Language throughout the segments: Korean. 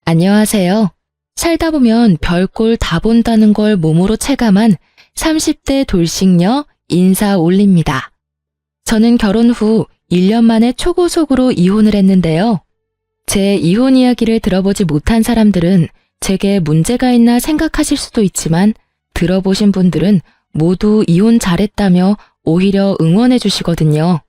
안녕하세요. 살다 보면 별꼴 다 본다는 걸 몸으로 체감한 30대 돌싱녀 인사 올립니다. 저는 결혼 후 1년 만에 초고속으로 이혼을 했는데요. 제 이혼 이야기를 들어보지 못한 사람들은 제게 문제가 있나 생각하실 수도 있지만 들어보신 분들은 모두 이혼 잘했다며 오히려 응원해 주시거든요.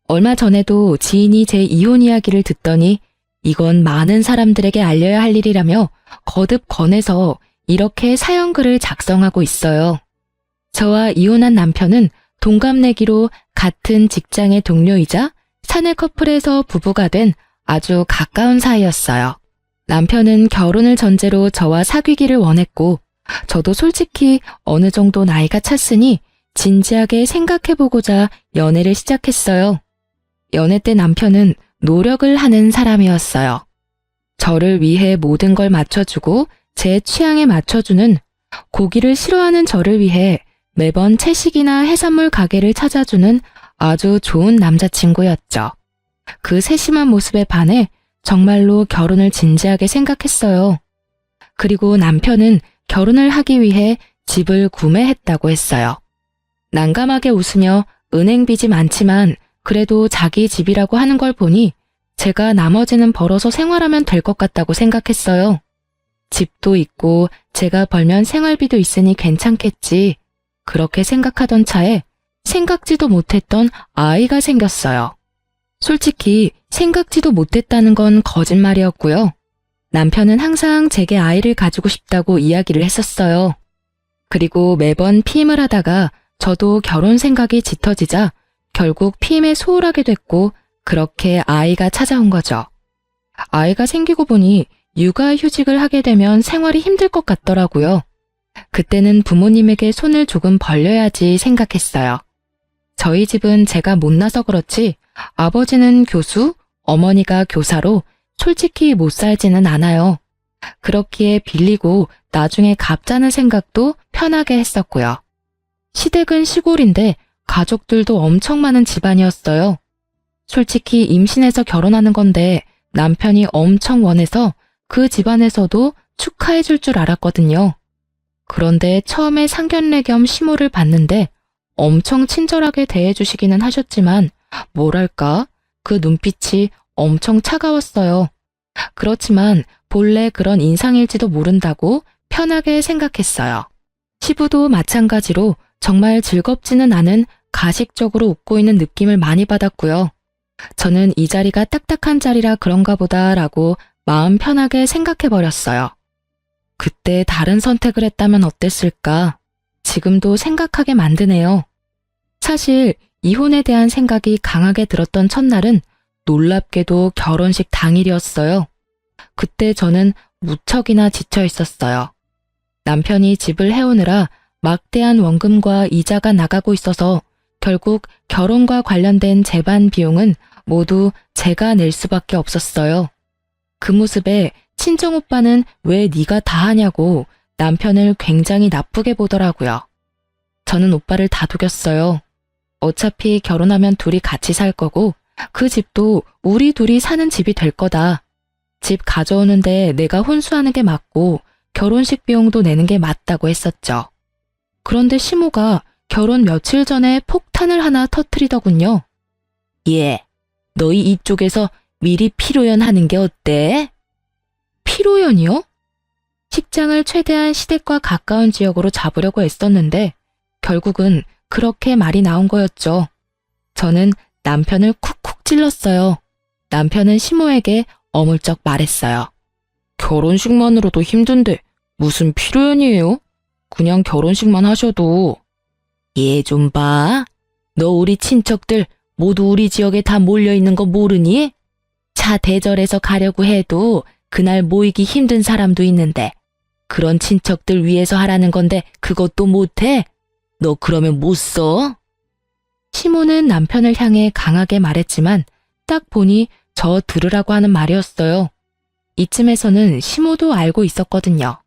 얼마 전에도 지인이 제 이혼 이야기를 듣더니 이건 많은 사람들에게 알려야 할 일이라며 거듭 권해서 이렇게 사연글을 작성하고 있어요. 저와 이혼한 남편은 동갑내기로 같은 직장의 동료이자 사내 커플에서 부부가 된 아주 가까운 사이였어요. 남편은 결혼을 전제로 저와 사귀기를 원했고 저도 솔직히 어느 정도 나이가 찼으니 진지하게 생각해보고자 연애를 시작했어요. 연애 때 남편은 노력을 하는 사람이었어요. 저를 위해 모든 걸 맞춰주고 제 취향에 맞춰주는, 고기를 싫어하는 저를 위해 매번 채식이나 해산물 가게를 찾아주는 아주 좋은 남자친구였죠. 그 세심한 모습에 반해 정말로 결혼을 진지하게 생각했어요. 그리고 남편은 결혼을 하기 위해 집을 구매했다고 했어요. 난감하게 웃으며 은행 빚이 많지만 그래도 자기 집이라고 하는 걸 보니 제가 나머지는 벌어서 생활하면 될 것 같다고 생각했어요. 집도 있고 제가 벌면 생활비도 있으니 괜찮겠지. 그렇게 생각하던 차에 생각지도 못했던 아이가 생겼어요. 솔직히 생각지도 못했다는 건 거짓말이었고요. 남편은 항상 제게 아이를 가지고 싶다고 이야기를 했었어요. 그리고 매번 피임을 하다가 저도 결혼 생각이 짙어지자 결국 피임에 소홀하게 됐고 그렇게 아이가 찾아온 거죠. 아이가 생기고 보니 육아휴직을 하게 되면 생활이 힘들 것 같더라고요. 그때는 부모님에게 손을 조금 벌려야지 생각했어요. 저희 집은 제가 못나서 그렇지 아버지는 교수, 어머니가 교사로 솔직히 못 살지는 않아요. 그렇기에 빌리고 나중에 갚자는 생각도 편하게 했었고요. 시댁은 시골인데 가족들도 엄청 많은 집안이었어요. 솔직히 임신해서 결혼하는 건데 남편이 엄청 원해서 그 집안에서도 축하해 줄 줄 알았거든요. 그런데 처음에 상견례 겸 시모를 봤는데 엄청 친절하게 대해주시기는 하셨지만 뭐랄까 그 눈빛이 엄청 차가웠어요. 그렇지만 본래 그런 인상일지도 모른다고 편하게 생각했어요. 시부도 마찬가지로 정말 즐겁지는 않은 가식적으로 웃고 있는 느낌을 많이 받았고요. 저는 이 자리가 딱딱한 자리라 그런가 보다라고 마음 편하게 생각해버렸어요. 그때 다른 선택을 했다면 어땠을까? 지금도 생각하게 만드네요. 사실 이혼에 대한 생각이 강하게 들었던 첫날은 놀랍게도 결혼식 당일이었어요. 그때 저는 무척이나 지쳐 있었어요. 남편이 집을 해오느라 막대한 원금과 이자가 나가고 있어서 결국 결혼과 관련된 재반 비용은 모두 제가 낼 수밖에 없었어요. 그 모습에 친정오빠는 왜 네가 다 하냐고 남편을 굉장히 나쁘게 보더라고요. 저는 오빠를 다독였어요. 어차피 결혼하면 둘이 같이 살 거고 그 집도 우리 둘이 사는 집이 될 거다. 집 가져오는데 내가 혼수하는 게 맞고 결혼식 비용도 내는 게 맞다고 했었죠. 그런데 시모가 결혼 며칠 전에 폭탄을 하나 터뜨리더군요. 예, 너희 이쪽에서 미리 피로연 하는 게 어때? 피로연이요? 식장을 최대한 시댁과 가까운 지역으로 잡으려고 애썼는데 결국은 그렇게 말이 나온 거였죠. 저는 남편을 쿡쿡 찔렀어요. 남편은 시모에게 어물쩍 말했어요. 결혼식만으로도 힘든데 무슨 피로연이에요? 그냥 결혼식만 하셔도. 얘 좀 봐. 너 우리 친척들 모두 우리 지역에 다 몰려있는 거 모르니? 차 대절해서 가려고 해도 그날 모이기 힘든 사람도 있는데 그런 친척들 위해서 하라는 건데 그것도 못해? 너 그러면 못 써? 시모는 남편을 향해 강하게 말했지만 딱 보니 저 들으라고 하는 말이었어요. 이쯤에서는 시모도 알고 있었거든요.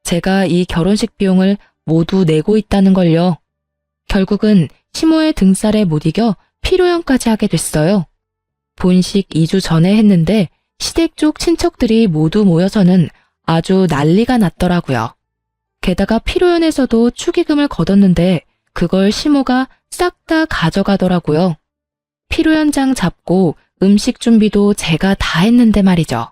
제가 이 결혼식 비용을 모두 내고 있다는 걸요. 결국은 시모의 등살에 못 이겨 피로연까지 하게 됐어요. 본식 2주 전에 했는데 시댁 쪽 친척들이 모두 모여서는 아주 난리가 났더라고요. 게다가 피로연에서도 축의금을 걷었는데 그걸 시모가 싹 다 가져가더라고요. 피로연장 잡고 음식 준비도 제가 다 했는데 말이죠.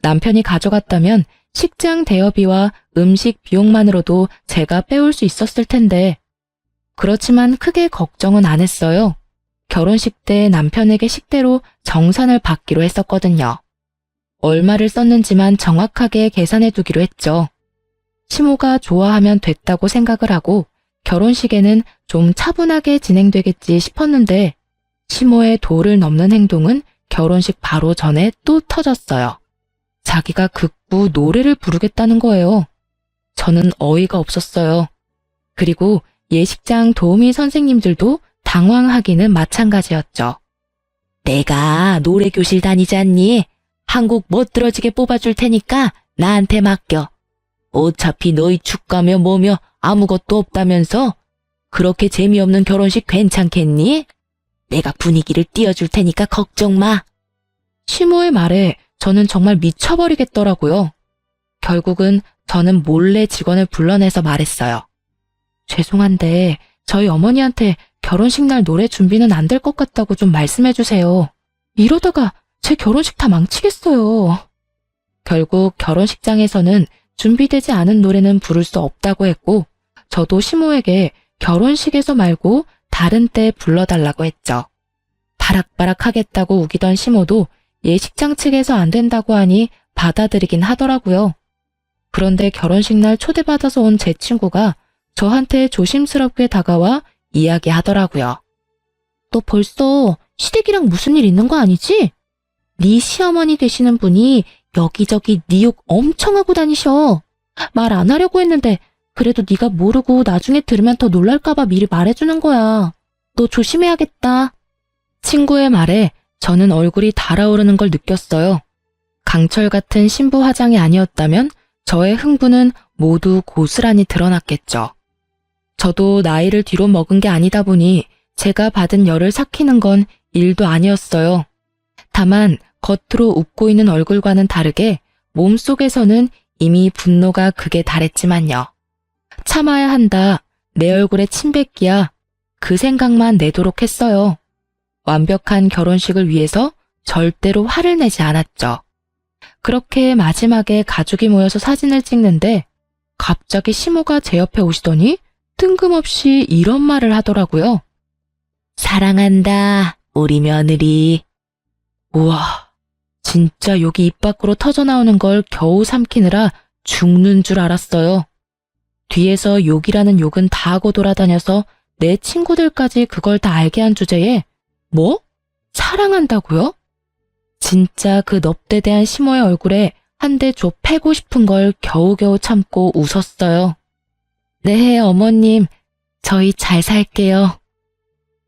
남편이 가져갔다면 식장 대여비와 음식 비용만으로도 제가 빼올 수 있었을 텐데. 그렇지만 크게 걱정은 안 했어요. 결혼식 때 남편에게 식대로 정산을 받기로 했었거든요. 얼마를 썼는지만 정확하게 계산해 두기로 했죠. 시모가 좋아하면 됐다고 생각을 하고 결혼식에는 좀 차분하게 진행되겠지 싶었는데 시모의 도를 넘는 행동은 결혼식 바로 전에 또 터졌어요. 자기가 극구 노래를 부르겠다는 거예요. 저는 어이가 없었어요. 그리고 예식장 도우미 선생님들도 당황하기는 마찬가지였죠. 내가 노래교실 다니지 않니? 한곡 멋들어지게 뽑아줄 테니까 나한테 맡겨. 어차피 너희 축가며 뭐며 아무것도 없다면서? 그렇게 재미없는 결혼식 괜찮겠니? 내가 분위기를 띄워줄 테니까 걱정 마. 시모의 말에 저는 정말 미쳐버리겠더라고요. 결국은 저는 몰래 직원을 불러내서 말했어요. 죄송한데 저희 어머니한테 결혼식 날 노래 준비는 안 될 것 같다고 좀 말씀해 주세요. 이러다가 제 결혼식 다 망치겠어요. 결국 결혼식장에서는 준비되지 않은 노래는 부를 수 없다고 했고 저도 시모에게 결혼식에서 말고 다른 때 불러달라고 했죠. 바락바락 하겠다고 우기던 시모도 예식장 측에서 안 된다고 하니 받아들이긴 하더라고요. 그런데 결혼식 날 초대받아서 온 제 친구가 저한테 조심스럽게 다가와 이야기하더라고요. 너 벌써 시댁이랑 무슨 일 있는 거 아니지? 네 시어머니 되시는 분이 여기저기 네 욕 엄청 하고 다니셔. 말 안 하려고 했는데 그래도 네가 모르고 나중에 들으면 더 놀랄까봐 미리 말해주는 거야. 너 조심해야겠다. 친구의 말에 저는 얼굴이 달아오르는 걸 느꼈어요. 강철 같은 신부 화장이 아니었다면 저의 흥분은 모두 고스란히 드러났겠죠. 저도 나이를 뒤로 먹은 게 아니다 보니 제가 받은 열을 삭히는 건 일도 아니었어요. 다만 겉으로 웃고 있는 얼굴과는 다르게 몸속에서는 이미 분노가 극에 달했지만요. 참아야 한다. 내 얼굴에 침 뱉기야. 그 생각만 내도록 했어요. 완벽한 결혼식을 위해서 절대로 화를 내지 않았죠. 그렇게 마지막에 가족이 모여서 사진을 찍는데 갑자기 시모가 제 옆에 오시더니 뜬금없이 이런 말을 하더라고요. 사랑한다, 우리 며느리. 우와, 진짜 여기 입 밖으로 터져나오는 걸 겨우 삼키느라 죽는 줄 알았어요. 뒤에서 욕이라는 욕은 다 하고 돌아다녀서 내 친구들까지 그걸 다 알게 한 주제에 뭐? 사랑한다고요? 진짜 그 넙대대한 시모의 얼굴에 한 대 줘 패고 싶은 걸 겨우겨우 참고 웃었어요. 네, 어머님, 저희 잘 살게요.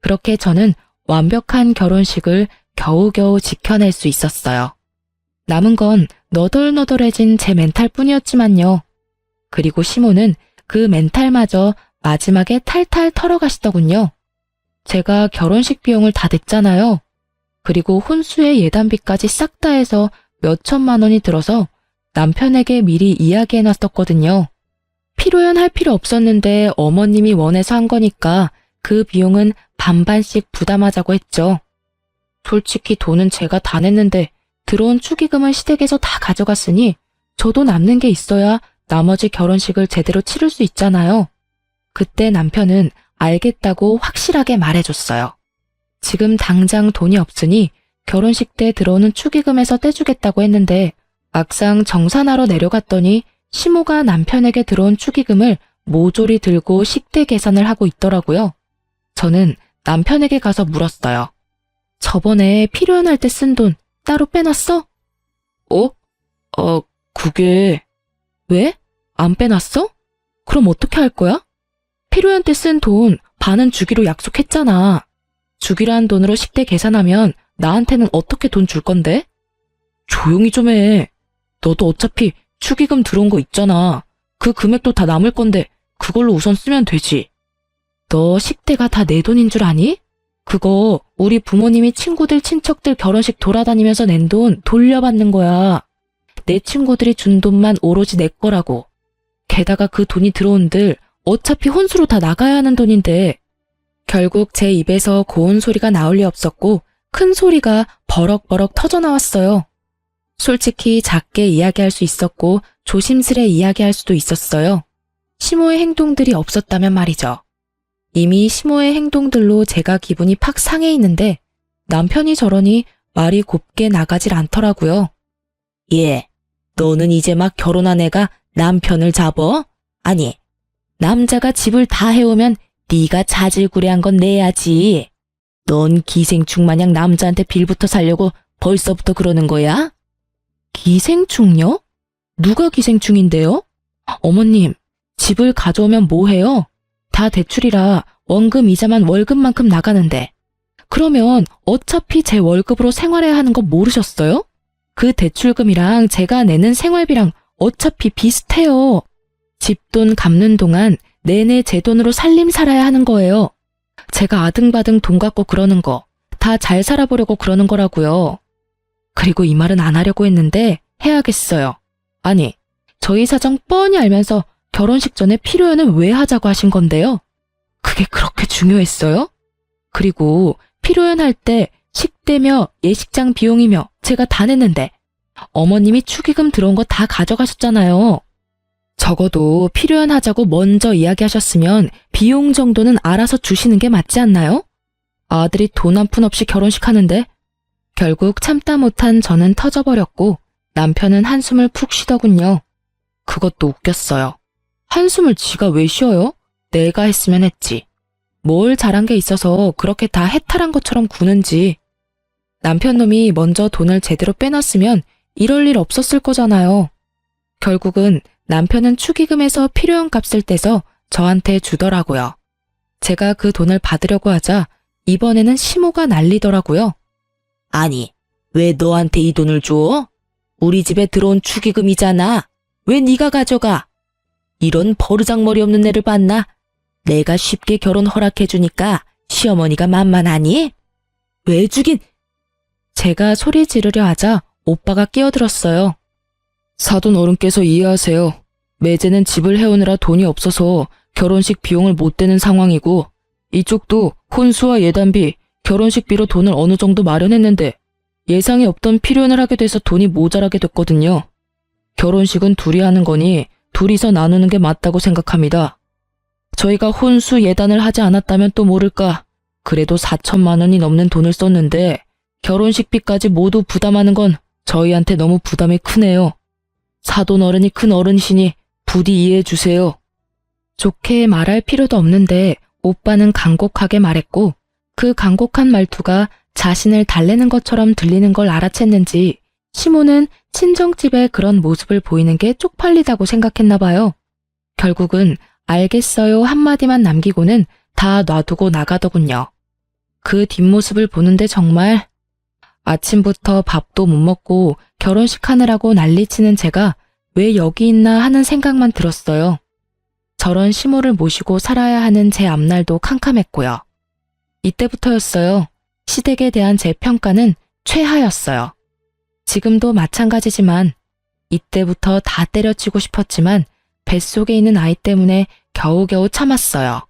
그렇게 저는 완벽한 결혼식을 겨우겨우 지켜낼 수 있었어요. 남은 건 너덜너덜해진 제 멘탈 뿐이었지만요. 그리고 시모는 그 멘탈마저 마지막에 탈탈 털어가시더군요. 제가 결혼식 비용을 다 냈잖아요. 그리고 혼수의 예단비까지 싹 다 해서 몇 천만 원이 들어서 남편에게 미리 이야기해놨었거든요. 피로연 할 필요 없었는데 어머님이 원해서 한 거니까 그 비용은 반반씩 부담하자고 했죠. 솔직히 돈은 제가 다 냈는데 들어온 축의금은 시댁에서 다 가져갔으니 저도 남는 게 있어야 나머지 결혼식을 제대로 치를 수 있잖아요. 그때 남편은 알겠다고 확실하게 말해줬어요. 지금 당장 돈이 없으니 결혼식 때 들어오는 축의금에서 떼주겠다고 했는데 막상 정산하러 내려갔더니 시모가 남편에게 들어온 축의금을 모조리 들고 식대 계산을 하고 있더라고요. 저는 남편에게 가서 물었어요. 저번에 필요할 때 쓴 돈 따로 빼놨어? 그게... 왜? 안 빼놨어? 그럼 어떻게 할 거야? 필요한 때 쓴 돈 반은 주기로 약속했잖아. 주기로 한 돈으로 식대 계산하면 나한테는 어떻게 돈 줄 건데? 조용히 좀 해. 너도 어차피 축의금 들어온 거 있잖아. 그 금액도 다 남을 건데 그걸로 우선 쓰면 되지. 너 식대가 다 내 돈인 줄 아니? 그거 우리 부모님이 친구들 친척들 결혼식 돌아다니면서 낸 돈 돌려받는 거야. 내 친구들이 준 돈만 오로지 내 거라고. 게다가 그 돈이 들어온들 어차피 혼수로 다 나가야 하는 돈인데. 결국 제 입에서 고운 소리가 나올 리 없었고 큰 소리가 버럭버럭 터져 나왔어요. 솔직히 작게 이야기할 수 있었고 조심스레 이야기할 수도 있었어요. 시모의 행동들이 없었다면 말이죠. 이미 시모의 행동들로 제가 기분이 팍 상해 있는데 남편이 저러니 말이 곱게 나가질 않더라고요. 예, 너는 이제 막 결혼한 애가 남편을 잡어? 아니, 남자가 집을 다 해오면 네가 자질구레한 건 내야지. 넌 기생충 마냥 남자한테 빌부터 살려고 벌써부터 그러는 거야? 기생충요? 누가 기생충인데요? 어머님, 집을 가져오면 뭐해요? 다 대출이라 원금 이자만 월급만큼 나가는데. 그러면 어차피 제 월급으로 생활해야 하는 거 모르셨어요? 그 대출금이랑 제가 내는 생활비랑 어차피 비슷해요. 집돈 갚는 동안 내내 제 돈으로 살림 살아야 하는 거예요. 제가 아등바등 돈 갖고 그러는 거 다 잘 살아보려고 그러는 거라고요. 그리고 이 말은 안 하려고 했는데 해야겠어요. 아니, 저희 사정 뻔히 알면서 결혼식 전에 피로연을 왜 하자고 하신 건데요? 그게 그렇게 중요했어요? 그리고 피로연 할 때 식대며 예식장 비용이며 제가 다 냈는데 어머님이 축의금 들어온 거 다 가져가셨잖아요. 적어도 피로연 하자고 먼저 이야기하셨으면 비용 정도는 알아서 주시는 게 맞지 않나요? 아들이 돈 한 푼 없이 결혼식 하는데. 결국 참다 못한 저는 터져버렸고 남편은 한숨을 푹 쉬더군요. 그것도 웃겼어요. 한숨을 지가 왜 쉬어요? 내가 했으면 했지. 뭘 잘한 게 있어서 그렇게 다 해탈한 것처럼 구는지. 남편 놈이 먼저 돈을 제대로 빼놨으면 이럴 일 없었을 거잖아요. 결국은 남편은 축의금에서 필요한 값을 떼서 저한테 주더라고요. 제가 그 돈을 받으려고 하자 이번에는 시모가 난리더라고요. 아니, 왜 너한테 이 돈을 줘? 우리 집에 들어온 축의금이잖아. 왜 네가 가져가? 이런 버르장머리 없는 애를 봤나? 내가 쉽게 결혼 허락해주니까 시어머니가 만만하니? 왜 주긴? 제가 소리 지르려 하자 오빠가 끼어들었어요. 사돈 어른께서 이해하세요. 매제는 집을 해오느라 돈이 없어서 결혼식 비용을 못 대는 상황이고 이쪽도 혼수와 예단비, 결혼식비로 돈을 어느 정도 마련했는데 예상이 없던 필요연을 하게 돼서 돈이 모자라게 됐거든요. 결혼식은 둘이 하는 거니 둘이서 나누는 게 맞다고 생각합니다. 저희가 혼수 예단을 하지 않았다면 또 모를까. 그래도 4천만 원이 넘는 돈을 썼는데 결혼식비까지 모두 부담하는 건 저희한테 너무 부담이 크네요. 사돈 어른이 큰 어른이시니 부디 이해해 주세요. 좋게 말할 필요도 없는데 오빠는 간곡하게 말했고 그 간곡한 말투가 자신을 달래는 것처럼 들리는 걸 알아챘는지 시모는 친정집에 그런 모습을 보이는 게 쪽팔리다고 생각했나 봐요. 결국은 알겠어요 한마디만 남기고는 다 놔두고 나가더군요. 그 뒷모습을 보는데 정말 아침부터 밥도 못 먹고 결혼식 하느라고 난리치는 제가 왜 여기 있나 하는 생각만 들었어요. 저런 시모를 모시고 살아야 하는 제 앞날도 캄캄했고요. 이때부터였어요. 시댁에 대한 제 평가는 최하였어요. 지금도 마찬가지지만 이때부터 다 때려치고 싶었지만 뱃속에 있는 아이 때문에 겨우겨우 참았어요.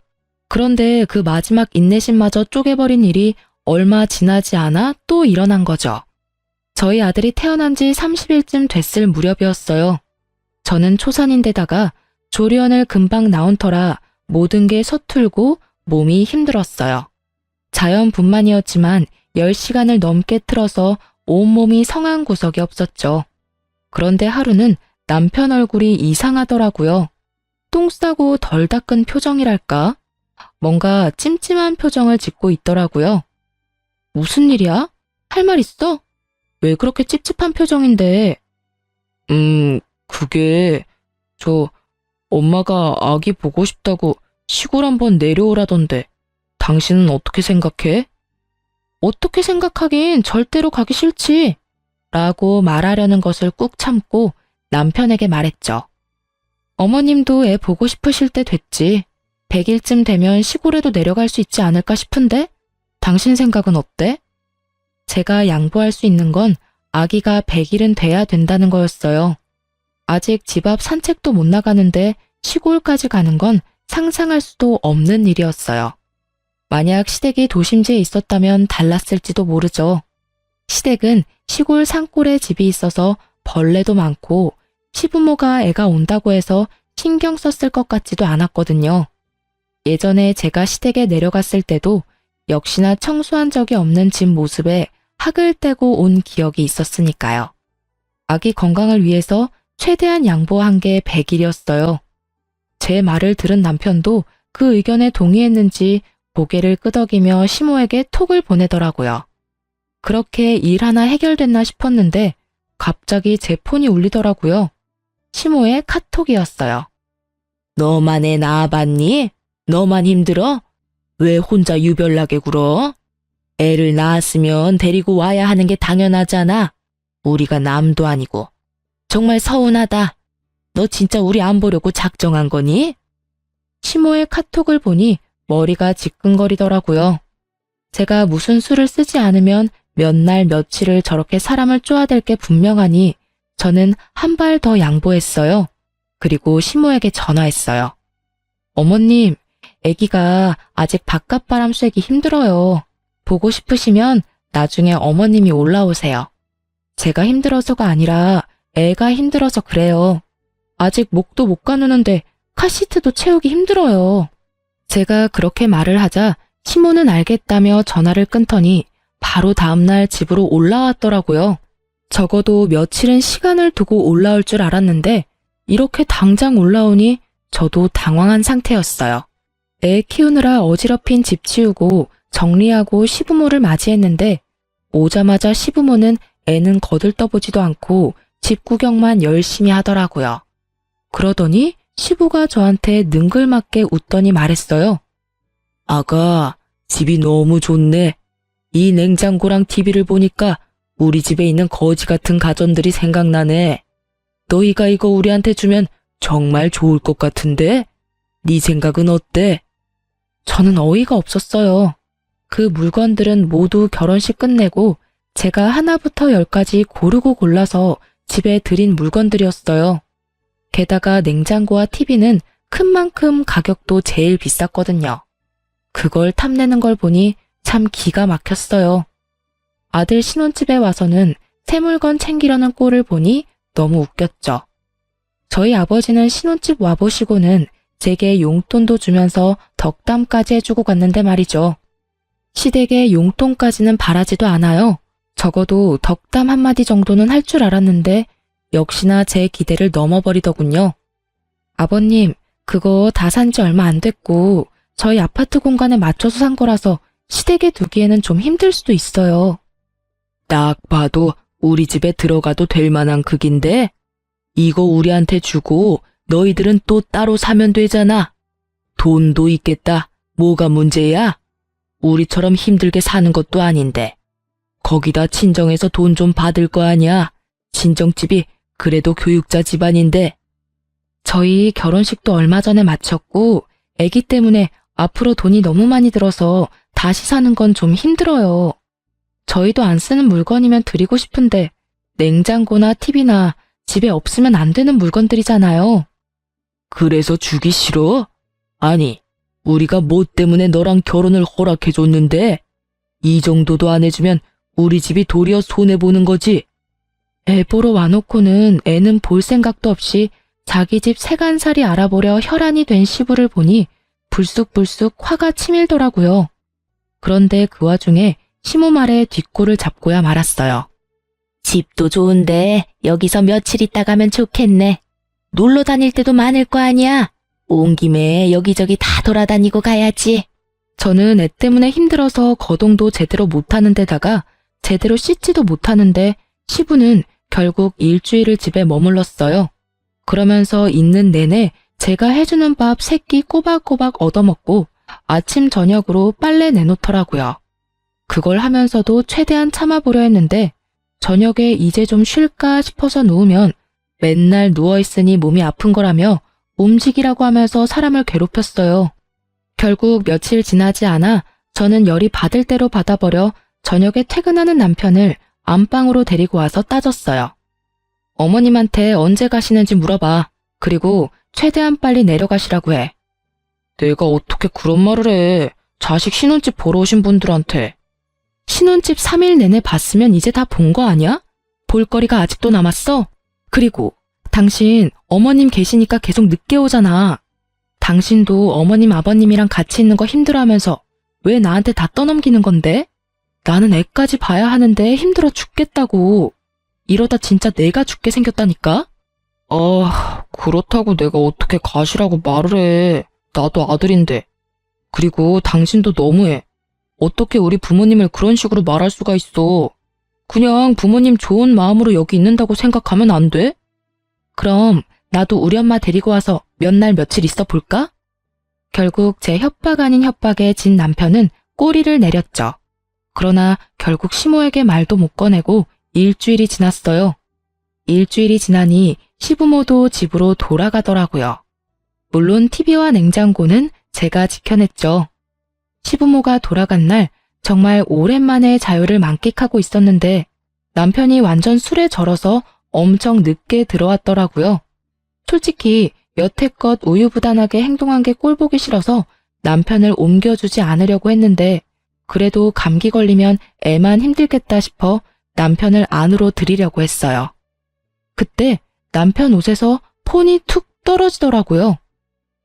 그런데 그 마지막 인내심마저 쪼개버린 일이 얼마 지나지 않아 또 일어난 거죠. 저희 아들이 태어난 지 30일쯤 됐을 무렵이었어요. 저는 초산인데다가 조리원을 금방 나온 터라 모든 게 서툴고 몸이 힘들었어요. 자연분만이었지만 10시간을 넘게 틀어서 온몸이 성한 구석이 없었죠. 그런데 하루는 남편 얼굴이 이상하더라고요. 똥 싸고 덜 닦은 표정이랄까? 뭔가 찜찜한 표정을 짓고 있더라고요. 무슨 일이야? 할 말 있어? 왜 그렇게 찝찝한 표정인데? 그게 엄마가 아기 보고 싶다고 시골 한번 내려오라던데 당신은 어떻게 생각해? 어떻게 생각하긴 절대로 가기 싫지 라고 말하려는 것을 꾹 참고 남편에게 말했죠. 어머님도 애 보고 싶으실 때 됐지. 100일쯤 되면 시골에도 내려갈 수 있지 않을까 싶은데? 당신 생각은 어때? 제가 양보할 수 있는 건 아기가 100일은 돼야 된다는 거였어요. 아직 집 앞 산책도 못 나가는데 시골까지 가는 건 상상할 수도 없는 일이었어요. 만약 시댁이 도심지에 있었다면 달랐을지도 모르죠. 시댁은 시골 산골에 집이 있어서 벌레도 많고 시부모가 애가 온다고 해서 신경 썼을 것 같지도 않았거든요. 예전에 제가 시댁에 내려갔을 때도 역시나 청소한 적이 없는 집 모습에 학을 떼고 온 기억이 있었으니까요. 아기 건강을 위해서 최대한 양보한 게 100일이었어요. 제 말을 들은 남편도 그 의견에 동의했는지 고개를 끄덕이며 시모에게 톡을 보내더라고요. 그렇게 일 하나 해결됐나 싶었는데 갑자기 제 폰이 울리더라고요. 시모의 카톡이었어요. 너만 애 낳아봤니? 너만 힘들어? 왜 혼자 유별나게 굴어? 애를 낳았으면 데리고 와야 하는 게 당연하잖아. 우리가 남도 아니고. 정말 서운하다. 너 진짜 우리 안 보려고 작정한 거니? 시모의 카톡을 보니 머리가 지끈거리더라고요. 제가 무슨 수를 쓰지 않으면 몇 날 며칠을 저렇게 사람을 쪼아댈 게 분명하니 저는 한 발 더 양보했어요. 그리고 시모에게 전화했어요. 어머님, 아기가 아직 바깥바람 쐬기 힘들어요. 보고 싶으시면 나중에 어머님이 올라오세요. 제가 힘들어서가 아니라 애가 힘들어서 그래요. 아직 목도 못 가누는데 카시트도 채우기 힘들어요. 제가 그렇게 말을 하자 시모는 알겠다며 전화를 끊더니 바로 다음날 집으로 올라왔더라고요. 적어도 며칠은 시간을 두고 올라올 줄 알았는데 이렇게 당장 올라오니 저도 당황한 상태였어요. 애 키우느라 어지럽힌 집 치우고 정리하고 시부모를 맞이했는데 오자마자 시부모는 애는 거들떠보지도 않고 집 구경만 열심히 하더라고요. 그러더니 시부가 저한테 능글맞게 웃더니 말했어요. 아가, 집이 너무 좋네. 이 냉장고랑 TV를 보니까 우리 집에 있는 거지 같은 가전들이 생각나네. 너희가 이거 우리한테 주면 정말 좋을 것 같은데? 네 생각은 어때? 저는 어이가 없었어요. 그 물건들은 모두 결혼식 끝내고 제가 하나부터 열까지 고르고 골라서 집에 들인 물건들이었어요. 게다가 냉장고와 TV는 큰 만큼 가격도 제일 비쌌거든요. 그걸 탐내는 걸 보니 참 기가 막혔어요. 아들 신혼집에 와서는 새 물건 챙기려는 꼴을 보니 너무 웃겼죠. 저희 아버지는 신혼집 와보시고는 제게 용돈도 주면서 덕담까지 해주고 갔는데 말이죠. 시댁에 용돈까지는 바라지도 않아요. 적어도 덕담 한마디 정도는 할 줄 알았는데 역시나 제 기대를 넘어버리더군요. 아버님, 그거 다 산 지 얼마 안 됐고 저희 아파트 공간에 맞춰서 산 거라서 시댁에 두기에는 좀 힘들 수도 있어요. 딱 봐도 우리 집에 들어가도 될 만한 크기인데 이거 우리한테 주고 너희들은 또 따로 사면 되잖아. 돈도 있겠다. 뭐가 문제야? 우리처럼 힘들게 사는 것도 아닌데. 거기다 친정에서 돈 좀 받을 거 아니야. 친정집이 그래도 교육자 집안인데. 저희 결혼식도 얼마 전에 마쳤고 아기 때문에 앞으로 돈이 너무 많이 들어서 다시 사는 건 좀 힘들어요. 저희도 안 쓰는 물건이면 드리고 싶은데 냉장고나 TV나 집에 없으면 안 되는 물건들이잖아요. 그래서 주기 싫어? 아니, 우리가 뭐 때문에 너랑 결혼을 허락해줬는데 이 정도도 안 해주면 우리 집이 도리어 손해보는 거지. 애 보러 와놓고는 애는 볼 생각도 없이 자기 집 세간살이 알아보려 혈안이 된 시부를 보니 불쑥불쑥 화가 치밀더라고요. 그런데 그 와중에 시모 말에 뒷골을 잡고야 말았어요. 집도 좋은데 여기서 며칠 있다 가면 좋겠네. 놀러 다닐 때도 많을 거 아니야. 온 김에 여기저기 다 돌아다니고 가야지. 저는 애 때문에 힘들어서 거동도 제대로 못하는 데다가 제대로 씻지도 못하는데 시부는 결국 일주일을 집에 머물렀어요. 그러면서 있는 내내 제가 해주는 밥 3끼 꼬박꼬박 얻어먹고 아침 저녁으로 빨래 내놓더라고요. 그걸 하면서도 최대한 참아보려 했는데 저녁에 이제 좀 쉴까 싶어서 누우면 맨날 누워있으니 몸이 아픈 거라며 움직이라고 하면서 사람을 괴롭혔어요. 결국 며칠 지나지 않아 저는 열이 받을 대로 받아버려 저녁에 퇴근하는 남편을 안방으로 데리고 와서 따졌어요. 어머님한테 언제 가시는지 물어봐. 그리고 최대한 빨리 내려가시라고 해. 내가 어떻게 그런 말을 해. 자식 신혼집 보러 오신 분들한테. 신혼집 3일 내내 봤으면 이제 다 본 거 아니야? 볼거리가 아직도 남았어? 그리고 당신 어머님 계시니까 계속 늦게 오잖아. 당신도 어머님 아버님이랑 같이 있는 거 힘들어하면서 왜 나한테 다 떠넘기는 건데? 나는 애까지 봐야 하는데 힘들어 죽겠다고. 이러다 진짜 내가 죽게 생겼다니까? 그렇다고 내가 어떻게 가시라고 말을 해. 나도 아들인데. 그리고 당신도 너무해. 어떻게 우리 부모님을 그런 식으로 말할 수가 있어. 그냥 부모님 좋은 마음으로 여기 있는다고 생각하면 안 돼? 그럼 나도 우리 엄마 데리고 와서 몇 날 며칠 있어 볼까? 결국 제 협박 아닌 협박에 진 남편은 꼬리를 내렸죠. 그러나 결국 시모에게 말도 못 꺼내고 일주일이 지났어요. 일주일이 지나니 시부모도 집으로 돌아가더라고요. 물론 TV와 냉장고는 제가 지켜냈죠. 시부모가 돌아간 날 정말 오랜만에 자유를 만끽하고 있었는데 남편이 완전 술에 절어서 엄청 늦게 들어왔더라고요. 솔직히 여태껏 우유부단하게 행동한 게 꼴보기 싫어서 남편을 옮겨주지 않으려고 했는데 그래도 감기 걸리면 애만 힘들겠다 싶어 남편을 안으로 들이려고 했어요. 그때 남편 옷에서 폰이 툭 떨어지더라고요.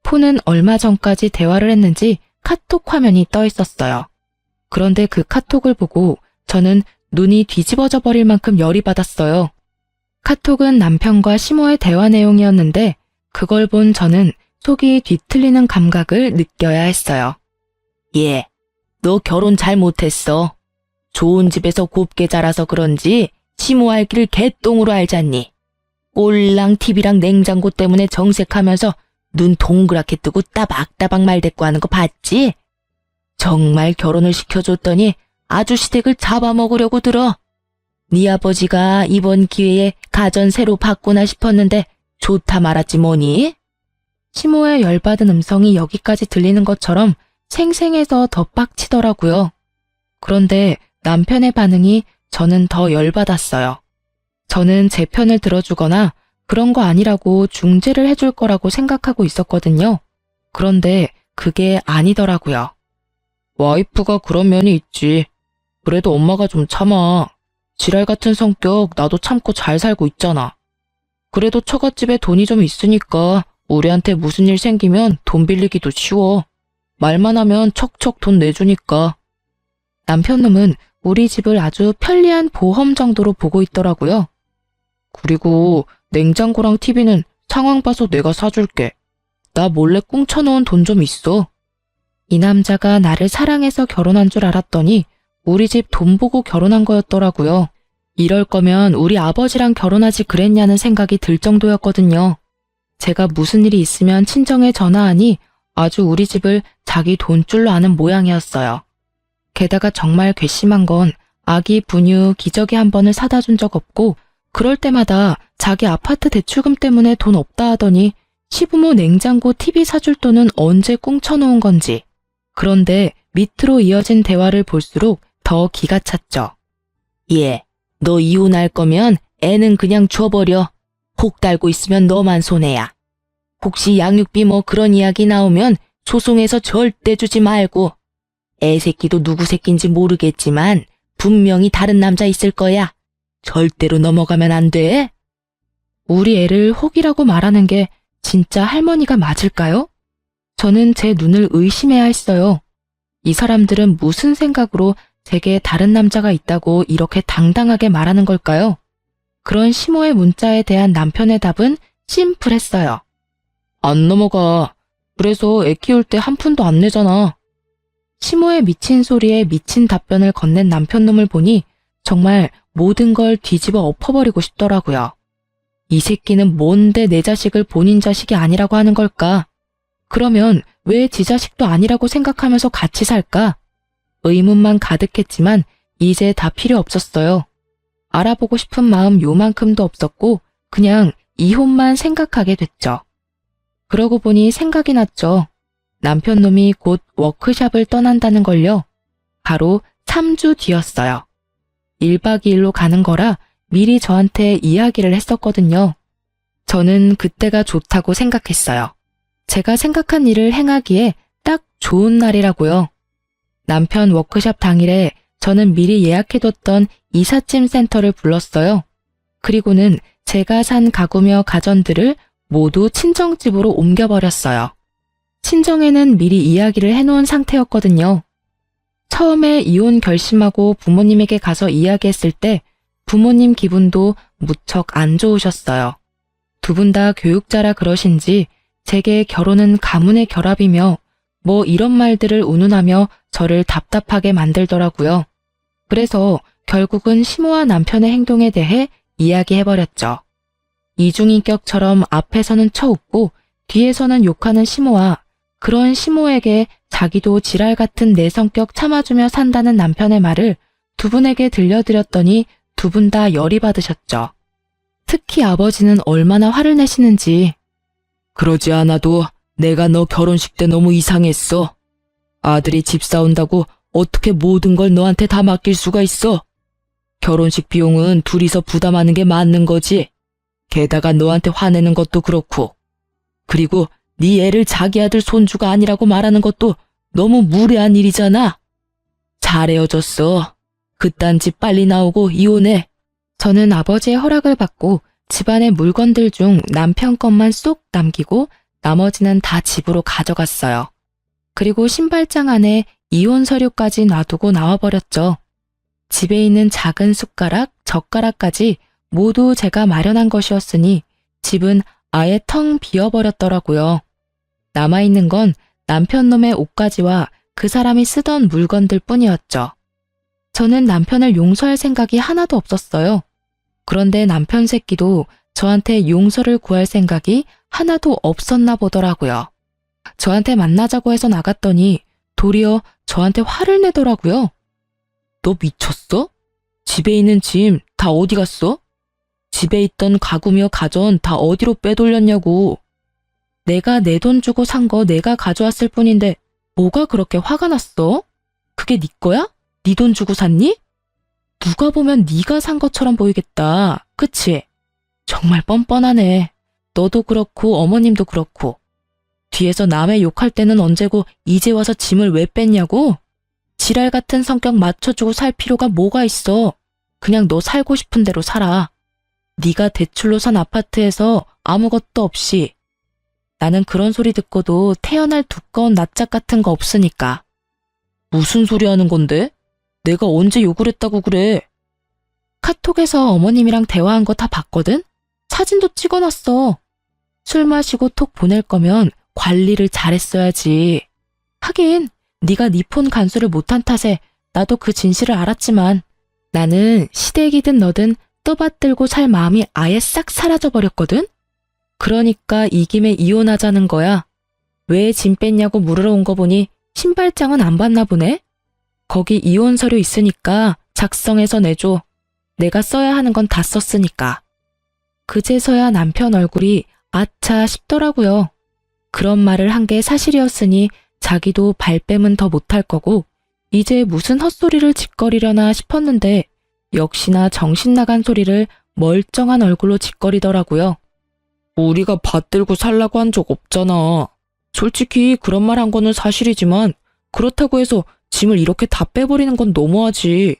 폰은 얼마 전까지 대화를 했는지 카톡 화면이 떠 있었어요. 그런데 그 카톡을 보고 저는 눈이 뒤집어져 버릴 만큼 열이 받았어요. 카톡은 남편과 시모의 대화 내용이었는데 그걸 본 저는 속이 뒤틀리는 감각을 느껴야 했어요. 얘, 너 결혼 잘 못했어. 좋은 집에서 곱게 자라서 그런지 시모 알기를 개똥으로 알잖니. 꼴랑 TV랑 냉장고 때문에 정색하면서 눈 동그랗게 뜨고 따박따박 말대꾸 하는 거 봤지? 정말 결혼을 시켜줬더니 아주 시댁을 잡아먹으려고 들어. 네 아버지가 이번 기회에 가전 새로 바꾸나 싶었는데 좋다 말았지 뭐니? 시모의 열받은 음성이 여기까지 들리는 것처럼 생생해서 더 빡치더라고요. 그런데 남편의 반응이 저는 더 열받았어요. 저는 제 편을 들어주거나 그런 거 아니라고 중재를 해줄 거라고 생각하고 있었거든요. 그런데 그게 아니더라고요. 와이프가 그런 면이 있지. 그래도 엄마가 좀 참아. 지랄 같은 성격 나도 참고 잘 살고 있잖아. 그래도 처갓집에 돈이 좀 있으니까 우리한테 무슨 일 생기면 돈 빌리기도 쉬워. 말만 하면 척척 돈 내주니까. 남편놈은 우리 집을 아주 편리한 보험 정도로 보고 있더라고요. 그리고 냉장고랑 TV는 상황 봐서 내가 사줄게. 나 몰래 꽁쳐놓은 돈 좀 있어. 이 남자가 나를 사랑해서 결혼한 줄 알았더니 우리 집 돈 보고 결혼한 거였더라고요. 이럴 거면 우리 아버지랑 결혼하지 그랬냐는 생각이 들 정도였거든요. 제가 무슨 일이 있으면 친정에 전화하니 아주 우리 집을 자기 돈줄로 아는 모양이었어요. 게다가 정말 괘씸한 건 아기 분유 기저귀 한 번을 사다 준 적 없고 그럴 때마다 자기 아파트 대출금 때문에 돈 없다 하더니 시부모 냉장고 TV 사줄 돈은 언제 꽁쳐놓은 건지. 그런데 밑으로 이어진 대화를 볼수록 더 기가 찼죠. 얘, 너 이혼할 거면 애는 그냥 줘버려. 혹 달고 있으면 너만 손해야. 혹시 양육비 뭐 그런 이야기 나오면 소송해서 절대 주지 말고. 애 새끼도 누구 새끼인지 모르겠지만 분명히 다른 남자 있을 거야. 절대로 넘어가면 안 돼. 우리 애를 혹이라고 말하는 게 진짜 할머니가 맞을까요? 저는 제 눈을 의심해야 했어요. 이 사람들은 무슨 생각으로 제게 다른 남자가 있다고 이렇게 당당하게 말하는 걸까요? 그런 시모의 문자에 대한 남편의 답은 심플했어요. 안 넘어가. 그래서 애 키울 때 한 푼도 안 내잖아. 시모의 미친 소리에 미친 답변을 건넨 남편놈을 보니 정말 모든 걸 뒤집어 엎어버리고 싶더라고요. 이 새끼는 뭔데 내 자식을 본인 자식이 아니라고 하는 걸까? 그러면 왜 지 자식도 아니라고 생각하면서 같이 살까? 의문만 가득했지만 이제 다 필요 없었어요. 알아보고 싶은 마음 요만큼도 없었고 그냥 이혼만 생각하게 됐죠. 그러고 보니 생각이 났죠. 남편놈이 곧 워크샵을 떠난다는 걸요. 바로 3주 뒤였어요. 1박 2일로 가는 거라 미리 저한테 이야기를 했었거든요. 저는 그때가 좋다고 생각했어요. 제가 생각한 일을 행하기에 딱 좋은 날이라고요. 남편 워크숍 당일에 저는 미리 예약해뒀던 이삿짐 센터를 불렀어요. 그리고는 제가 산 가구며 가전들을 모두 친정집으로 옮겨버렸어요. 친정에는 미리 이야기를 해놓은 상태였거든요. 처음에 이혼 결심하고 부모님에게 가서 이야기했을 때 부모님 기분도 무척 안 좋으셨어요. 두 분 다 교육자라 그러신지 제게 결혼은 가문의 결합이며 뭐 이런 말들을 운운하며 저를 답답하게 만들더라고요. 그래서 결국은 시모와 남편의 행동에 대해 이야기해버렸죠. 이중인격처럼 앞에서는 쳐웃고 뒤에서는 욕하는 시모와 그런 시모에게 자기도 지랄 같은 내 성격 참아주며 산다는 남편의 말을 두 분에게 들려드렸더니 두 분 다 열이 받으셨죠. 특히 아버지는 얼마나 화를 내시는지. 그러지 않아도 내가 너 결혼식 때 너무 이상했어. 아들이 집 사온다고 어떻게 모든 걸 너한테 다 맡길 수가 있어? 결혼식 비용은 둘이서 부담하는 게 맞는 거지. 게다가 너한테 화내는 것도 그렇고. 그리고 네 애를 자기 아들 손주가 아니라고 말하는 것도 너무 무례한 일이잖아. 잘 헤어졌어. 그딴 집 빨리 나오고 이혼해. 저는 아버지의 허락을 받고 집안의 물건들 중 남편 것만 쏙 남기고 나머지는 다 집으로 가져갔어요. 그리고 신발장 안에 이혼 서류까지 놔두고 나와버렸죠. 집에 있는 작은 숟가락, 젓가락까지 모두 제가 마련한 것이었으니 집은 아예 텅 비어버렸더라고요. 남아있는 건 남편 놈의 옷가지와 그 사람이 쓰던 물건들 뿐이었죠. 저는 남편을 용서할 생각이 하나도 없었어요. 그런데 남편 새끼도 저한테 용서를 구할 생각이 하나도 없었나 보더라고요. 저한테 만나자고 해서 나갔더니 도리어 저한테 화를 내더라고요. 너 미쳤어? 집에 있는 짐 다 어디 갔어? 집에 있던 가구며 가전 다 어디로 빼돌렸냐고. 내가 내 돈 주고 산 거 내가 가져왔을 뿐인데 뭐가 그렇게 화가 났어? 그게 네 거야? 네 돈 주고 샀니? 누가 보면 네가 산 것처럼 보이겠다. 그치? 정말 뻔뻔하네. 너도 그렇고 어머님도 그렇고. 뒤에서 남의 욕할 때는 언제고 이제 와서 짐을 왜 뺐냐고? 지랄 같은 성격 맞춰주고 살 필요가 뭐가 있어. 그냥 너 살고 싶은 대로 살아. 네가 대출로 산 아파트에서 아무것도 없이. 나는 그런 소리 듣고도 태어날 두꺼운 낯짝 같은 거 없으니까. 무슨 소리 하는 건데? 내가 언제 욕을 했다고 그래? 카톡에서 어머님이랑 대화한 거 다 봤거든? 사진도 찍어놨어. 술 마시고 톡 보낼 거면 관리를 잘했어야지. 하긴 네가 네 폰 간수를 못한 탓에 나도 그 진실을 알았지만 나는 시댁이든 너든 떠받들고 살 마음이 아예 싹 사라져버렸거든? 그러니까 이 김에 이혼하자는 거야. 왜 짐 뺐냐고 물으러 온 거 보니 신발장은 안 봤나 보네? 거기 이혼 서류 있으니까 작성해서 내줘. 내가 써야 하는 건 다 썼으니까. 그제서야 남편 얼굴이 아차 싶더라고요. 그런 말을 한 게 사실이었으니 자기도 발뺌은 더 못할 거고 이제 무슨 헛소리를 짓거리려나 싶었는데 역시나 정신 나간 소리를 멀쩡한 얼굴로 짓거리더라고요. 우리가 받들고 살라고 한 적 없잖아. 솔직히 그런 말 한 거는 사실이지만 그렇다고 해서 짐을 이렇게 다 빼버리는 건 너무하지.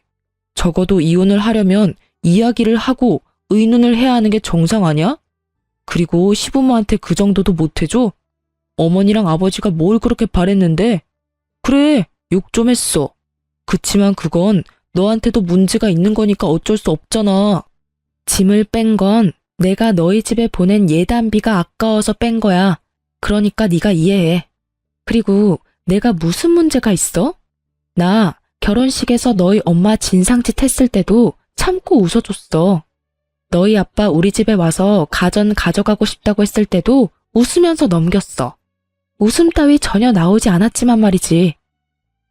적어도 이혼을 하려면 이야기를 하고 의논을 해야 하는 게 정상 아니야? 그리고 시부모한테 그 정도도 못 해줘? 어머니랑 아버지가 뭘 그렇게 바랬는데? 그래, 욕 좀 했어. 그치만 그건 너한테도 문제가 있는 거니까 어쩔 수 없잖아. 짐을 뺀 건 내가 너희 집에 보낸 예단비가 아까워서 뺀 거야. 그러니까 네가 이해해. 그리고 내가 무슨 문제가 있어? 나 결혼식에서 너희 엄마 진상짓 했을 때도 참고 웃어줬어. 너희 아빠 우리 집에 와서 가전 가져가고 싶다고 했을 때도 웃으면서 넘겼어. 웃음 따위 전혀 나오지 않았지만 말이지.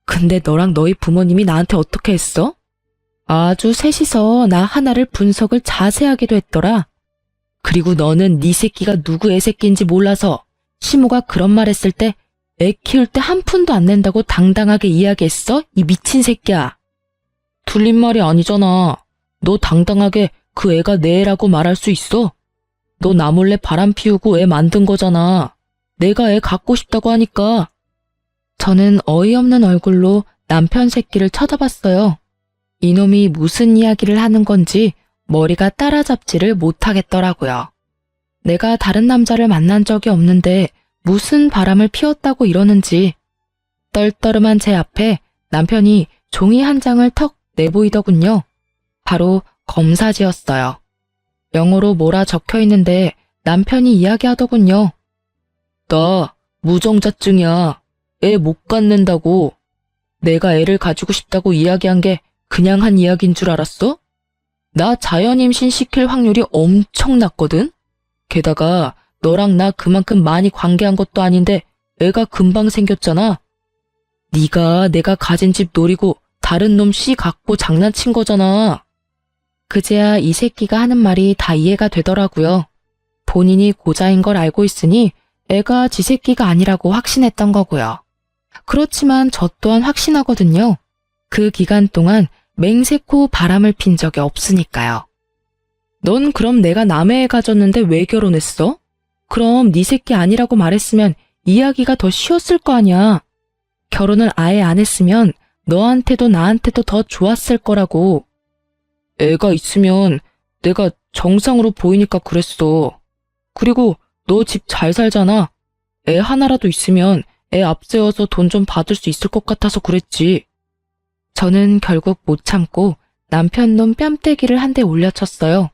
근데 너랑 너희 부모님이 나한테 어떻게 했어? 아주 셋이서 나 하나를 분석을 자세하게도 했더라. 그리고 너는 네 새끼가 누구 애 새끼인지 몰라서 시모가 그런 말 했을 때 애 키울 때 한 푼도 안 낸다고 당당하게 이야기했어? 이 미친 새끼야. 틀린 말이 아니잖아. 너 당당하게 그 애가 내 애라고 말할 수 있어? 너 나 몰래 바람 피우고 애 만든 거잖아. 내가 애 갖고 싶다고 하니까. 저는 어이없는 얼굴로 남편 새끼를 쳐다봤어요. 이놈이 무슨 이야기를 하는 건지 머리가 따라잡지를 못하겠더라고요. 내가 다른 남자를 만난 적이 없는데 무슨 바람을 피웠다고 이러는지. 떨떠름한 제 앞에 남편이 종이 한 장을 턱 내보이더군요. 바로 검사지였어요. 영어로 뭐라 적혀 있는데 남편이 이야기하더군요. 나 무정자증이야. 애 못 갖는다고. 내가 애를 가지고 싶다고 이야기한 게 그냥 한 이야기인 줄 알았어? 나 자연 임신 시킬 확률이 엄청 낮거든? 게다가 너랑 나 그만큼 많이 관계한 것도 아닌데 애가 금방 생겼잖아. 네가 내가 가진 집 노리고 다른 놈 씨 갖고 장난친 거잖아. 그제야 이 새끼가 하는 말이 다 이해가 되더라고요. 본인이 고자인 걸 알고 있으니 애가 지 새끼가 아니라고 확신했던 거고요. 그렇지만 저 또한 확신하거든요. 그 기간 동안 맹세코 바람을 핀 적이 없으니까요. 넌 그럼 내가 남의 애 가졌는데 왜 결혼했어? 그럼 네 새끼 아니라고 말했으면 이야기가 더 쉬웠을 거 아니야. 결혼을 아예 안 했으면 너한테도 나한테도 더 좋았을 거라고. 애가 있으면 내가 정상으로 보이니까 그랬어. 그리고 너 집 잘 살잖아. 애 하나라도 있으면 애 앞세워서 돈 좀 받을 수 있을 것 같아서 그랬지. 저는 결국 못 참고 남편 놈 뺨때기를 한 대 올려쳤어요.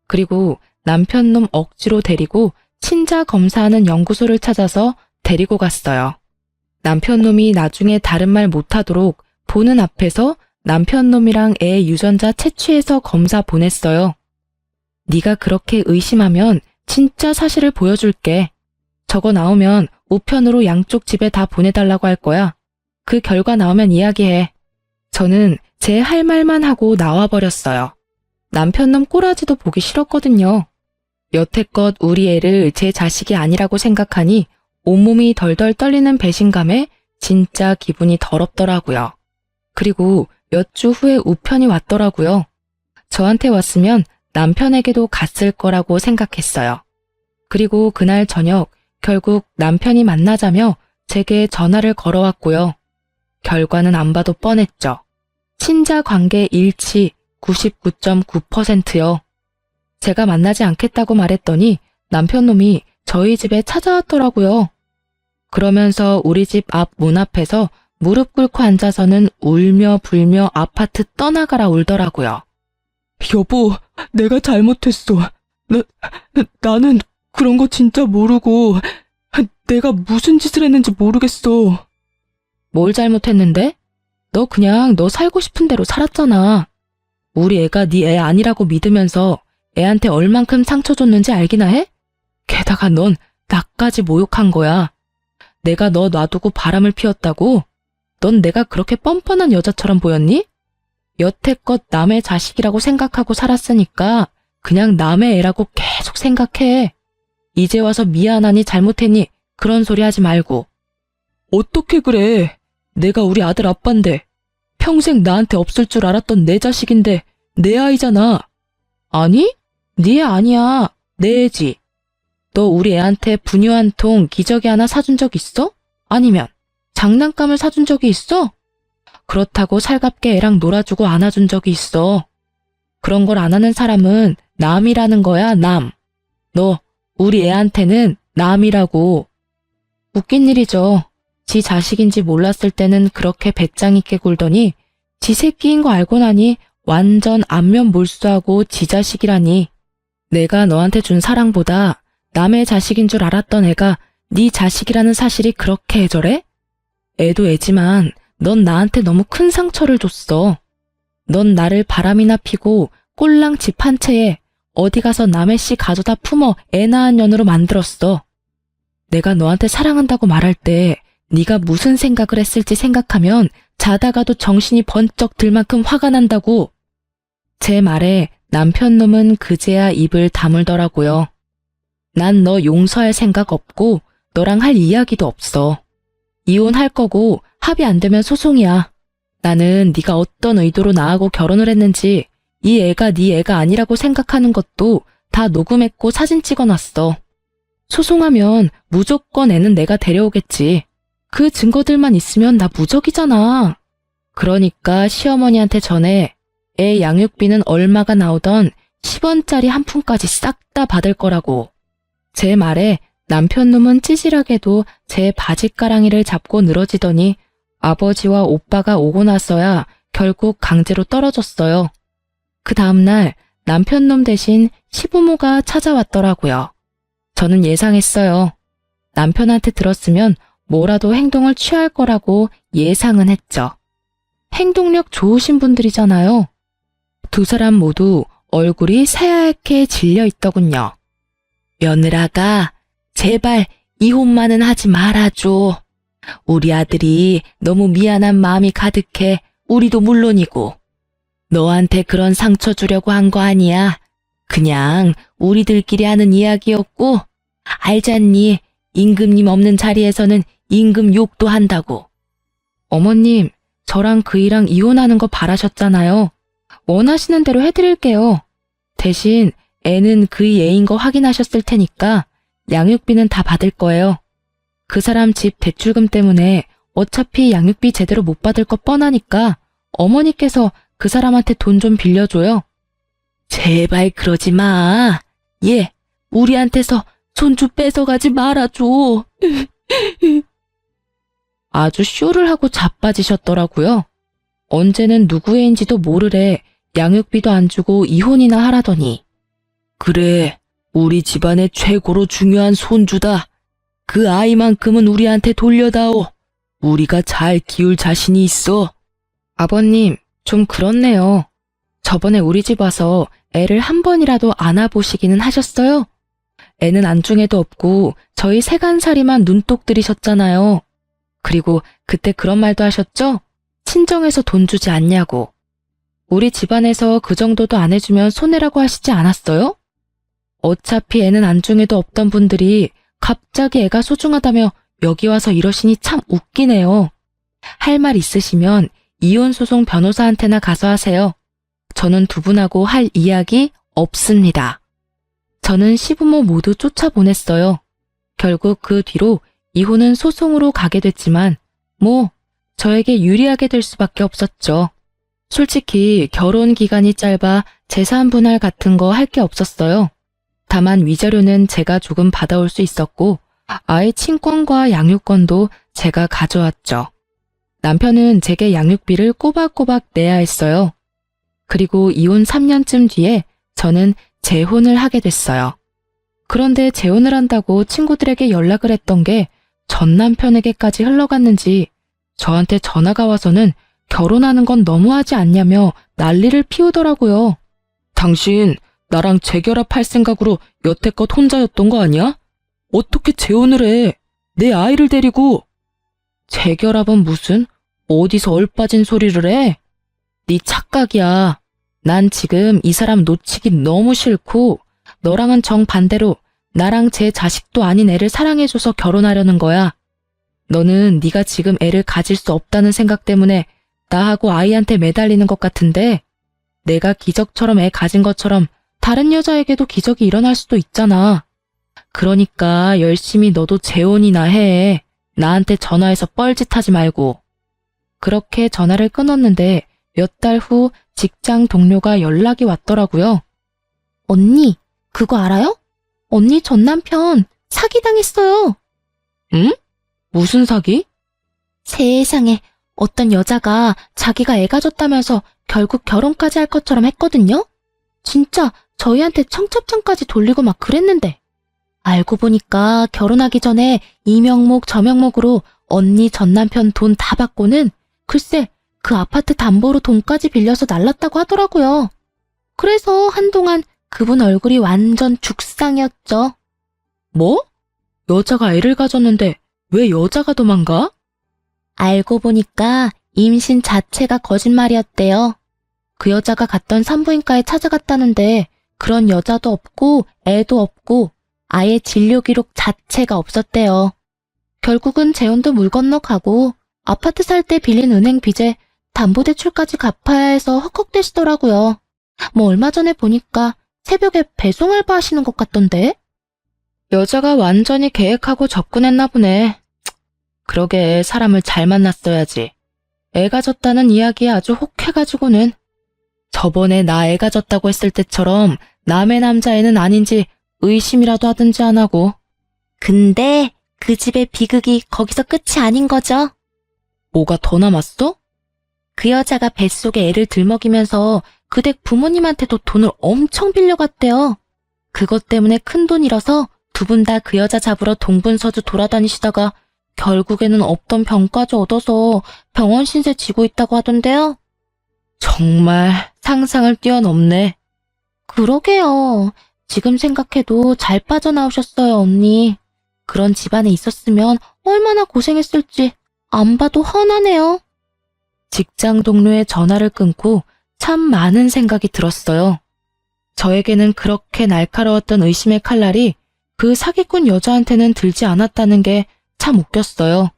그리고 남편 놈 억지로 데리고 친자 검사하는 연구소를 찾아서 데리고 갔어요. 남편 놈이 나중에 다른 말 못하도록 보는 앞에서 남편 놈이랑 애 유전자 채취해서 검사 보냈어요. 네가 그렇게 의심하면 진짜 사실을 보여줄게. 저거 나오면 우편으로 양쪽 집에 다 보내달라고 할 거야. 그 결과 나오면 이야기해. 저는 제 할 말만 하고 나와버렸어요. 남편 놈 꼬라지도 보기 싫었거든요. 여태껏 우리 애를 제 자식이 아니라고 생각하니 온몸이 덜덜 떨리는 배신감에 진짜 기분이 더럽더라고요. 그리고 몇 주 후에 우편이 왔더라고요. 저한테 왔으면 남편에게도 갔을 거라고 생각했어요. 그리고 그날 저녁 결국 남편이 만나자며 제게 전화를 걸어왔고요. 결과는 안 봐도 뻔했죠. 친자 관계 일치 99.9%요. 제가 만나지 않겠다고 말했더니 남편 놈이 저희 집에 찾아왔더라고요. 그러면서 우리 집 앞 문 앞에서 무릎 꿇고 앉아서는 울며 불며 아파트 떠나가라 울더라고요. 여보, 내가 잘못했어. 나는 그런 거 진짜 모르고 내가 무슨 짓을 했는지 모르겠어. 뭘 잘못했는데? 너 그냥 너 살고 싶은 대로 살았잖아. 우리 애가 네 애 아니라고 믿으면서 애한테 얼만큼 상처 줬는지 알기나 해? 게다가 넌 나까지 모욕한 거야. 내가 너 놔두고 바람을 피웠다고? 넌 내가 그렇게 뻔뻔한 여자처럼 보였니? 여태껏 남의 자식이라고 생각하고 살았으니까 그냥 남의 애라고 계속 생각해. 이제 와서 미안하니 잘못했니? 그런 소리 하지 말고. 어떻게 그래? 내가 우리 아들 아빠인데 평생 나한테 없을 줄 알았던 내 자식인데 내 아이잖아. 아니? 네 애 아니야. 내 애지. 너 우리 애한테 분유 한 통 기저귀 하나 사준 적 있어? 아니면 장난감을 사준 적이 있어? 그렇다고 살갑게 애랑 놀아주고 안아준 적이 있어. 그런 걸 안 하는 사람은 남이라는 거야, 남. 너 우리 애한테는 남이라고. 웃긴 일이죠. 지 자식인지 몰랐을 때는 그렇게 배짱 있게 굴더니 지 새끼인 거 알고 나니 완전 안면 몰수하고 지 자식이라니. 내가 너한테 준 사랑보다 남의 자식인 줄 알았던 애가 네 자식이라는 사실이 그렇게 애절해? 애도 애지만 넌 나한테 너무 큰 상처를 줬어. 넌 나를 바람이나 피고 꼴랑 집 한 채에 어디 가서 남의 씨 가져다 품어 애 낳은 년으로 만들었어. 내가 너한테 사랑한다고 말할 때 네가 무슨 생각을 했을지 생각하면 자다가도 정신이 번쩍 들 만큼 화가 난다고. 제 말에 남편 놈은 그제야 입을 다물더라고요. 난 너 용서할 생각 없고 너랑 할 이야기도 없어. 이혼할 거고 합의 안 되면 소송이야. 나는 네가 어떤 의도로 나하고 결혼을 했는지 이 애가 네 애가 아니라고 생각하는 것도 다 녹음했고 사진 찍어놨어. 소송하면 무조건 애는 내가 데려오겠지. 그 증거들만 있으면 나 무적이잖아. 그러니까 시어머니한테 전해 애 양육비는 얼마가 나오던 10원짜리 한 푼까지 싹 다 받을 거라고. 제 말에 남편 놈은 찌질하게도 제 바지가랑이를 잡고 늘어지더니 아버지와 오빠가 오고 나서야 결국 강제로 떨어졌어요. 그 다음날 남편 놈 대신 시부모가 찾아왔더라고요. 저는 예상했어요. 남편한테 들었으면 뭐라도 행동을 취할 거라고 예상은 했죠. 행동력 좋으신 분들이잖아요. 두 사람 모두 얼굴이 새하얗게 질려 있더군요. 며느라가 제발 이혼만은 하지 말아줘. 우리 아들이 너무 미안한 마음이 가득해 우리도 물론이고. 너한테 그런 상처 주려고 한 거 아니야. 그냥 우리들끼리 하는 이야기였고, 알잖니. 임금님 없는 자리에서는 임금 욕도 한다고. 어머님, 저랑 그이랑 이혼하는 거 바라셨잖아요. 원하시는 대로 해드릴게요. 대신 애는 그이 애인 거 확인하셨을 테니까 양육비는 다 받을 거예요. 그 사람 집 대출금 때문에 어차피 양육비 제대로 못 받을 거 뻔하니까 어머니께서 그 사람한테 돈 좀 빌려줘요. 제발 그러지 마. 얘, 우리한테서 손주 뺏어가지 말아줘. 아주 쇼를 하고 자빠지셨더라고요. 언제는 누구 애인지도 모르래 양육비도 안 주고 이혼이나 하라더니. 그래, 우리 집안의 최고로 중요한 손주다. 그 아이만큼은 우리한테 돌려다오. 우리가 잘 키울 자신이 있어. 아버님, 좀 그렇네요. 저번에 우리 집 와서 애를 한 번이라도 안아보시기는 하셨어요? 애는 안중에도 없고 저희 세간살이만 눈독 들이셨잖아요. 그리고 그때 그런 말도 하셨죠? 친정에서 돈 주지 않냐고. 우리 집안에서 그 정도도 안 해주면 손해라고 하시지 않았어요? 어차피 애는 안중에도 없던 분들이 갑자기 애가 소중하다며 여기 와서 이러시니 참 웃기네요. 할 말 있으시면 이혼소송 변호사한테나 가서 하세요. 저는 두 분하고 할 이야기 없습니다. 저는 시부모 모두 쫓아보냈어요. 결국 그 뒤로 이혼은 소송으로 가게 됐지만 뭐 저에게 유리하게 될 수밖에 없었죠. 솔직히 결혼 기간이 짧아 재산 분할 같은 거 할 게 없었어요. 다만 위자료는 제가 조금 받아올 수 있었고 아이 친권과 양육권도 제가 가져왔죠. 남편은 제게 양육비를 꼬박꼬박 내야 했어요. 그리고 이혼 3년쯤 뒤에 저는 재혼을 하게 됐어요. 그런데 재혼을 한다고 친구들에게 연락을 했던 게 전 남편에게까지 흘러갔는지 저한테 전화가 와서는 결혼하는 건 너무하지 않냐며 난리를 피우더라고요. 당신 나랑 재결합할 생각으로 여태껏 혼자였던 거 아니야? 어떻게 재혼을 해? 내 아이를 데리고. 재결합은 무슨? 어디서 얼빠진 소리를 해? 네 착각이야. 난 지금 이 사람 놓치기 너무 싫고 너랑은 정반대로 나랑 제 자식도 아닌 애를 사랑해줘서 결혼하려는 거야. 너는 네가 지금 애를 가질 수 없다는 생각 때문에 나하고 아이한테 매달리는 것 같은데 내가 기적처럼 애 가진 것처럼 다른 여자에게도 기적이 일어날 수도 있잖아. 그러니까 열심히 너도 재혼이나 해. 나한테 전화해서 뻘짓하지 말고. 그렇게 전화를 끊었는데 몇 달 후 직장 동료가 연락이 왔더라고요. 언니, 그거 알아요? 언니 전 남편 사기당했어요. 응? 무슨 사기? 세상에, 어떤 여자가 자기가 애 가졌다면서 결국 결혼까지 할 것처럼 했거든요? 진짜 저희한테 청첩장까지 돌리고 막 그랬는데. 알고 보니까 결혼하기 전에 이 명목 저 명목으로 언니 전 남편 돈 다 받고는 글쎄 그 아파트 담보로 돈까지 빌려서 날랐다고 하더라고요. 그래서 한동안 그분 얼굴이 완전 죽상이었죠. 뭐? 여자가 애를 가졌는데 왜 여자가 도망가? 알고 보니까 임신 자체가 거짓말이었대요. 그 여자가 갔던 산부인과에 찾아갔다는데 그런 여자도 없고 애도 없고 아예 진료 기록 자체가 없었대요. 결국은 재혼도 물 건너가고 아파트 살 때 빌린 은행 빚에 담보대출까지 갚아야 해서 헉헉대시더라고요. 뭐 얼마 전에 보니까 새벽에 배송 알바 하시는 것 같던데? 여자가 완전히 계획하고 접근했나 보네. 그러게 사람을 잘 만났어야지. 애가 졌다는 이야기에 아주 혹해가지고는. 저번에 나 애가 졌다고 했을 때처럼 남의 남자애는 아닌지 의심이라도 하든지 안 하고. 근데 그 집의 비극이 거기서 끝이 아닌 거죠? 뭐가 더 남았어? 그 여자가 뱃속에 애를 들먹이면서 그 댁 부모님한테도 돈을 엄청 빌려갔대요. 그것 때문에 큰돈 잃어서 두 분 다 그 여자 잡으러 동분서주 돌아다니시다가 결국에는 없던 병까지 얻어서 병원 신세 지고 있다고 하던데요. 정말 상상을 뛰어넘네. 그러게요. 지금 생각해도 잘 빠져나오셨어요, 언니. 그런 집안에 있었으면 얼마나 고생했을지 안 봐도 훤하네요. 직장 동료의 전화를 끊고 참 많은 생각이 들었어요. 저에게는 그렇게 날카로웠던 의심의 칼날이 그 사기꾼 여자한테는 들지 않았다는 게 참 웃겼어요.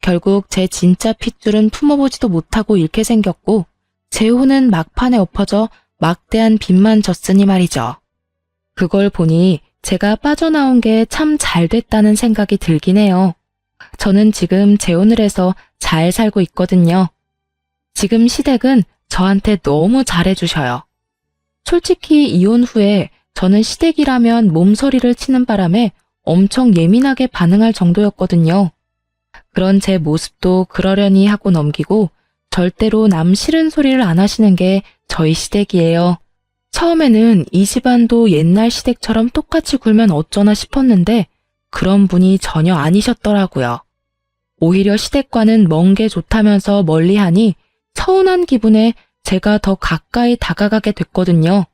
결국 제 진짜 핏줄은 품어보지도 못하고 잃게 생겼고 제 혼은 막판에 엎어져 막대한 빚만 졌으니 말이죠. 그걸 보니 제가 빠져나온 게 참 잘 됐다는 생각이 들긴 해요. 저는 지금 재혼을 해서 잘 살고 있거든요. 지금 시댁은 저한테 너무 잘해주셔요. 솔직히 이혼 후에 저는 시댁이라면 몸서리를 치는 바람에 엄청 예민하게 반응할 정도였거든요. 그런 제 모습도 그러려니 하고 넘기고 절대로 남 싫은 소리를 안 하시는 게 저희 시댁이에요. 처음에는 이 집안도 옛날 시댁처럼 똑같이 굴면 어쩌나 싶었는데 그런 분이 전혀 아니셨더라고요. 오히려 시댁과는 먼 게 좋다면서 멀리하니 서운한 기분에 제가 더 가까이 다가가게 됐거든요.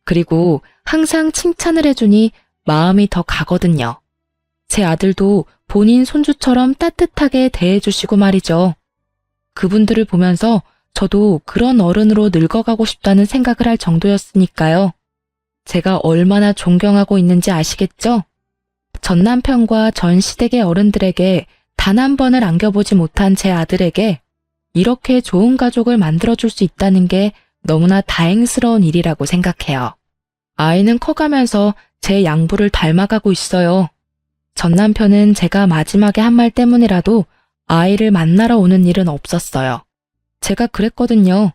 그리고 항상 칭찬을 해주니 마음이 더 가거든요. 제 아들도 본인 손주처럼 따뜻하게 대해주시고 말이죠. 그분들을 보면서 저도 그런 어른으로 늙어가고 싶다는 생각을 할 정도였으니까요. 제가 얼마나 존경하고 있는지 아시겠죠? 전 남편과 전 시댁의 어른들에게 단 한 번을 안겨보지 못한 제 아들에게 이렇게 좋은 가족을 만들어줄 수 있다는 게 너무나 다행스러운 일이라고 생각해요. 아이는 커가면서 제 양부를 닮아가고 있어요. 전 남편은 제가 마지막에 한 말 때문이라도 아이를 만나러 오는 일은 없었어요. 제가 그랬거든요.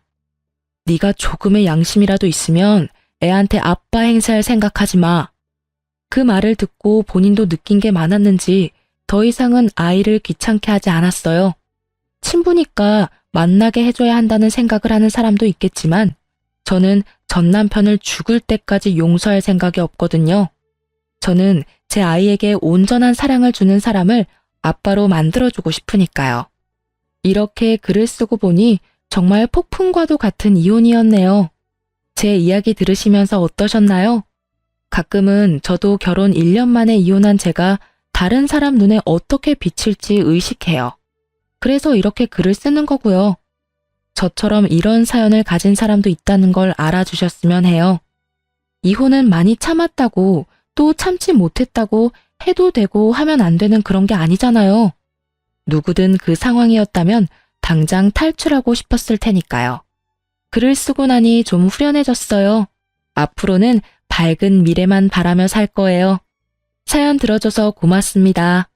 네가 조금의 양심이라도 있으면 애한테 아빠 행세할 생각하지 마. 그 말을 듣고 본인도 느낀 게 많았는지 더 이상은 아이를 귀찮게 하지 않았어요. 친부니까 만나게 해줘야 한다는 생각을 하는 사람도 있겠지만 저는 전 남편을 죽을 때까지 용서할 생각이 없거든요. 저는 제 아이에게 온전한 사랑을 주는 사람을 아빠로 만들어주고 싶으니까요. 이렇게 글을 쓰고 보니 정말 폭풍과도 같은 이혼이었네요. 제 이야기 들으시면서 어떠셨나요? 가끔은 저도 결혼 1년 만에 이혼한 제가 다른 사람 눈에 어떻게 비칠지 의식해요. 그래서 이렇게 글을 쓰는 거고요. 저처럼 이런 사연을 가진 사람도 있다는 걸 알아주셨으면 해요. 이혼은 많이 참았다고 또 참지 못했다고 해도 되고 하면 안 되는 그런 게 아니잖아요. 누구든 그 상황이었다면 당장 탈출하고 싶었을 테니까요. 글을 쓰고 나니 좀 후련해졌어요. 앞으로는 밝은 미래만 바라며 살 거예요. 사연 들어줘서 고맙습니다.